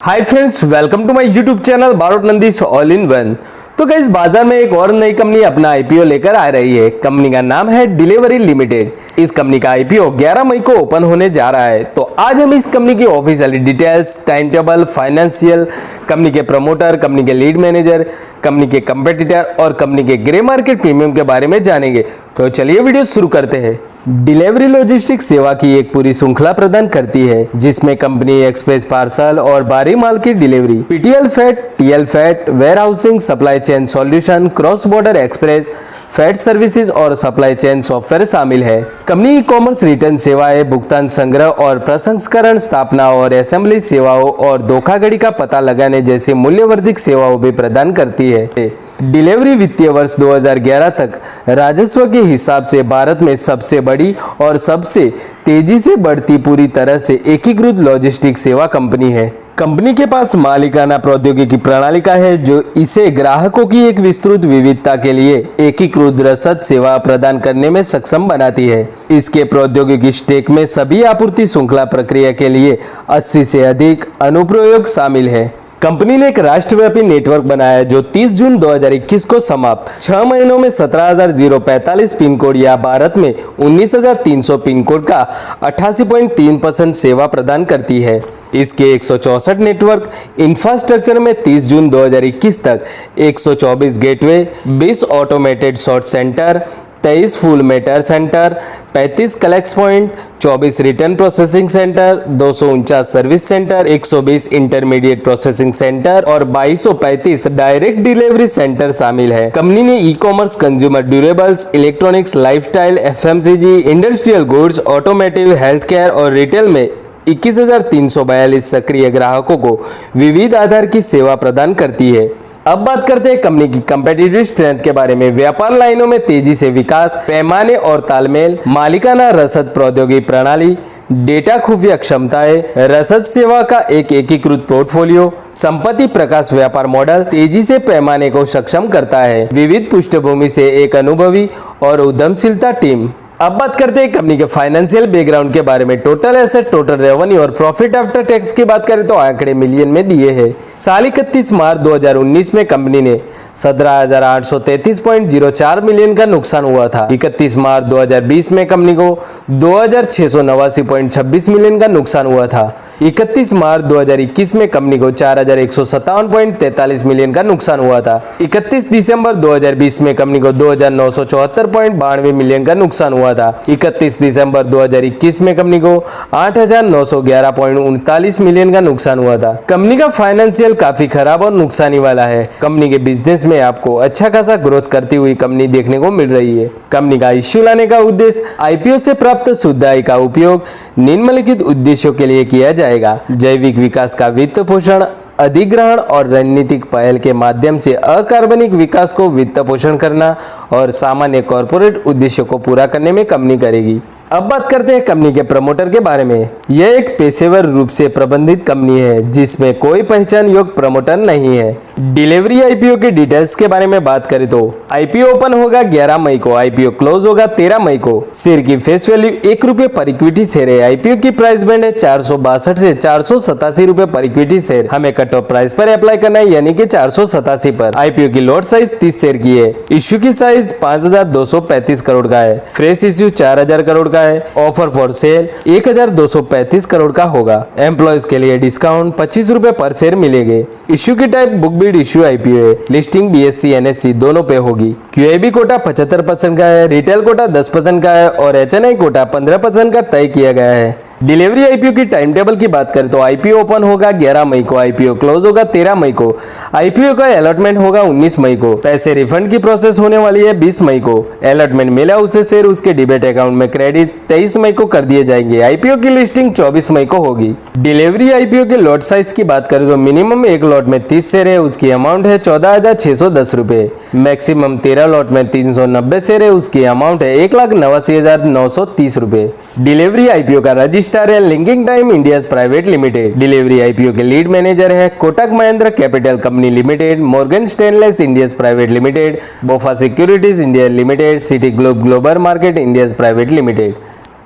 Hi friends, welcome to my YouTube channel Barot Nandi's all in one. तो guys, बाजार में एक और नई कंपनी अपना आईपीओ लेकर आ रही है। कंपनी का नाम है डिलीवरी लिमिटेड। इस कंपनी का आईपीओ 11 मई को ओपन होने जा रहा है। तो आज हम इस कंपनी की official details, time table, financial, company के प्रमोटर, कंपनी के लीड मैनेजर, कंपनी के कंपेटिटर और कंपनी के ग्रे मार्केट प्रीमियम के बारे में जानेंगे। तो चलिए वीडियो शुरू करते हैं। डिलीवरी लॉजिस्टिक्स सेवा की एक पूरी श्रृंखला प्रदान करती है, जिसमें कंपनी एक्सप्रेस पार्सल और बारी माल की delivery, PTL freight, TL freight, warehousing, supply chain solution, cross border express freight services और सप्लाई चेन सॉफ्टवेयर शामिल है। कंपनी ई कॉमर्स रिटर्न सेवाएं, भुगतान संग्रह और प्रसंस्करण, स्थापना और असेंबली सेवाओं और धोखाधड़ी का पता लगाने जैसी मूल्यवर्धित सेवाओं भी प्रदान करती है। डिलीवरी वित्तीय वर्ष 2011 तक राजस्व के हिसाब से भारत में सबसे बड़ी और सबसे तेजी से बढ़ती पूरी तरह से एकीकृत लॉजिस्टिक सेवा कंपनी है। कंपनी के पास मालिकाना प्रौद्योगिकी प्रणाली का है, जो इसे ग्राहकों की एक विस्तृत विविधता के लिए एकीकृत रसद सेवा प्रदान करने में सक्षम बनाती है। इसके प्रौद्योगिकी स्टेक में सभी आपूर्ति श्रृंखला प्रक्रिया के लिए 80 से अधिक अनुप्रयोग शामिल है। कंपनी ने एक राष्ट्रव्यापी नेटवर्क बनाया है, जो 30 जून 2021 को समाप्त 6 महीनों में 17,045 पिन कोड या भारत में 19,300 पिन कोड का 88.3% सेवा प्रदान करती है। इसके 164 नेटवर्क इंफ्रास्ट्रक्चर में 30 जून 2021 तक 124 gateway, 20 automated sort centre, 23 fulfilment centre, 35 collect point, 24 return processing centre, 249 service centre, 120 intermediate processing centre और 2235 डायरेक्ट डिलीवरी सेंटर शामिल है। कंपनी ने e commerce, consumer durables, electronics, lifestyle, FMCG, industrial goods, automotive, health care और retail में 21,342 सक्रिय ग्राहकों को विविध आधार की सेवा प्रदान करती है। अब बात करते हैं कंपनी की कंपेटिटिव स्ट्रेंथ के बारे में। व्यापार लाइनों में तेजी से विकास, पैमाने और तालमेल, मालिकाना रसद प्रौद्योगिकी प्रणाली, डेटा खुफिया क्षमताएं, रसद सेवा का एक एकीकृत पोर्टफोलियो, संपत्ति प्रकाश व्यापार मॉडल तेजी से पैमाने को सक्षम करता है। विविध पृष्ठभूमि से एक अनुभवी और उद्यमशीलता टीम। अब बात करते हैं कंपनी के फाइनेंशियल बैकग्राउंड के बारे में। टोटल एसेट, टोटल रेवेन्यू और प्रॉफिट आफ्टर टैक्स की बात करें तो आंकड़े मिलियन में दिए हैं। साल 31 मार्च 2019 में कंपनी ने 17,833.04 मिलियन का नुकसान हुआ था। 31 मार्च 2020 में कंपनी को 2,689.26 मिलियन का नुकसान हुआ था। 31 मार्च 2021 में कंपनी को 4,157.43 मिलियन का नुकसान हुआ था। 31 दिसंबर 2020 में कंपनी को 2,974.92 मिलियन का नुकसान हुआ था। 31 दिसंबर 2021 में कंपनी को 8,911.39 मिलियन का नुकसान हुआ था। कंपनी का फाइनेंशियल काफी खराब और नुकसानी वाला है। कंपनी के बिजनेस में आपको अच्छा खासा ग्रोथ करती हुई कंपनी देखने को मिल रही है। कंपनी का इश्यू लाने का उद्देश्य आईपीओ से प्राप्त शुद्ध आय का उपयोग निम्नलिखित उद्देश्यों के लिए किया जाएगा: जैविक विकास का वित्त पोषण, अधिग्रहण और रणनीतिक पहल के माध्यम से अकार्बनिक विकास को वित्त पोषण करना और सामान्य कॉर्पोरेट उद्देश्यों को पूरा करने में कंपनी करेगी। अब बात करते हैं कंपनी के प्रमोटर के बारे में। यह एक पेशेवर रूप से प्रबंधित कंपनी है, जिसमें कोई पहचान योग्य प्रमोटर नहीं है। डिलीवरी आईपीओ के डिटेल्स के बारे में बात करें तो आईपीओ ओपन होगा 11 मई को, आईपीओ क्लोज होगा 13 मई को। शेयर की फेस वैल्यू ₹1 पर इक्विटी शेयर है। आईपीओ की प्राइस बैंड है 462 से 487 रुपए पर इक्विटी शेयर। हमें कट ऑफ प्राइस पर अप्लाई करना है, यानी कि 487 पर। आईपीओ की लॉट साइज 30 शेयर की है। इश्यू की साइज 5,235 करोड़ का है। फ्रेश इश्यू 4,000 करोड़ का है। ऑफर फॉर सेल 1,235 करोड़ का होगा। एम्प्लॉयज के लिए डिस्काउंट ₹25 पर शेयर मिलेंगे। इश्यू की type book build issue IPO है। लिस्टिंग बीएससी एनएससी दोनों पे होगी। क्यूआईबी कोटा 75% का है, रिटेल कोटा 10% का है और एचएनआई कोटा 15% का तय किया गया है। डिलीवरी आईपीओ की टाइम टेबल की बात करें तो आईपीओ ओपन होगा 11 मई को, आईपीओ क्लोज होगा 13 मई को। आईपीओ का अलॉटमेंट होगा 19 मई को। पैसे रिफंड की प्रोसेस होने वाली है 20 मई को। अलॉटमेंट मिला उसे शेयर उसके डिबेट अकाउंट में क्रेडिट 23 मई को कर दिए जाएंगे। आईपीओ की लिस्टिंग 24 मई को होगी। डिलीवरी आईपीओ के लॉट साइज की बात करें तो मिनिमम एक लॉट में 30 शेयर है, उसकी अमाउंट है 14,610 रुपए। मैक्सिमम 13 लॉट में 390 शेयर है, उसकी अमाउंट है 1,89,930 रुपए। डिलीवरी आईपीओ का रजिस्टर है linking time India private limited. Delivery IPO के लीड मैनेजर है Kotak Mahindra capital company limited, Morgan stainless India private limited, बोफा securities India limited, city globe global market India private limited.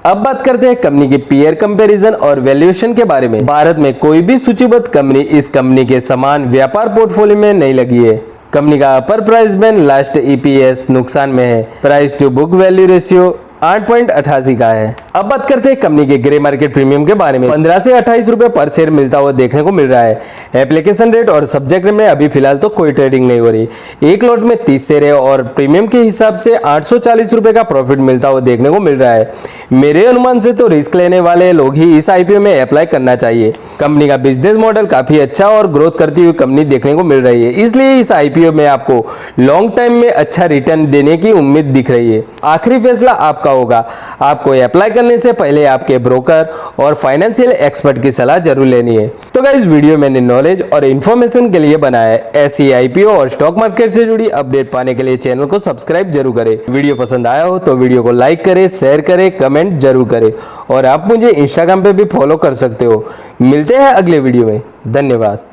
अब बात करते हैं कंपनी की peer comparison और valuation के बारे में। भारत में कोई भी सूचीबद्ध कंपनी इस कंपनी के समान व्यापार पोर्टफोलियो में नहीं लगी है। कंपनी का upper price band last EPS नुकसान में है। Price to book value ratio 8.88 का है। अब बात करते हैं कंपनी के ग्रे मार्केट प्रीमियम के बारे में। 15 से 28 रुपए पर शेयर मिलता हुआ देखने को मिल रहा है। एप्लीकेशन रेट और सब्जेक्ट में अभी फिलहाल तो कोई ट्रेडिंग नहीं हो रही। एक लॉट में 30 शेयर है और प्रीमियम के हिसाब से 840 रुपए का प्रॉफिट मिलता हुआ देखने को मिल रहा है। मेरे अनुमान से तो रिस्क लेने वाले लोग ही इस आईपीओ में अप्लाई करना चाहिए। कंपनी का बिजनेस मॉडल काफी अच्छा और ग्रोथ करती हुई कंपनी देखने को मिल रही है, इसलिए इस आईपीओ में आपको लॉन्ग टाइम में अच्छा रिटर्न देने की उम्मीद दिख रही है। आखिरी फैसला आपका होगा। आपको अप्लाई करने से पहले आपके ब्रोकर और फाइनेंशियल एक्सपर्ट की सलाह जरूर लेनी है। तो गाइस, वीडियो मैंने नॉलेज और इन्फॉर्मेशन के लिए बनाया है। ऐसी आईपीओ और स्टॉक मार्केट से जुड़ी अपडेट पाने के लिए चैनल को सब्सक्राइब जरूर करें। वीडियो पसंद आया हो तो वीडियो को लाइक करें, शेयर करें, कमेंट जरूर करें और आप मुझे इंस्टाग्राम पे भी फॉलो कर सकते हो। मिलते हैं अगले वीडियो में। धन्यवाद।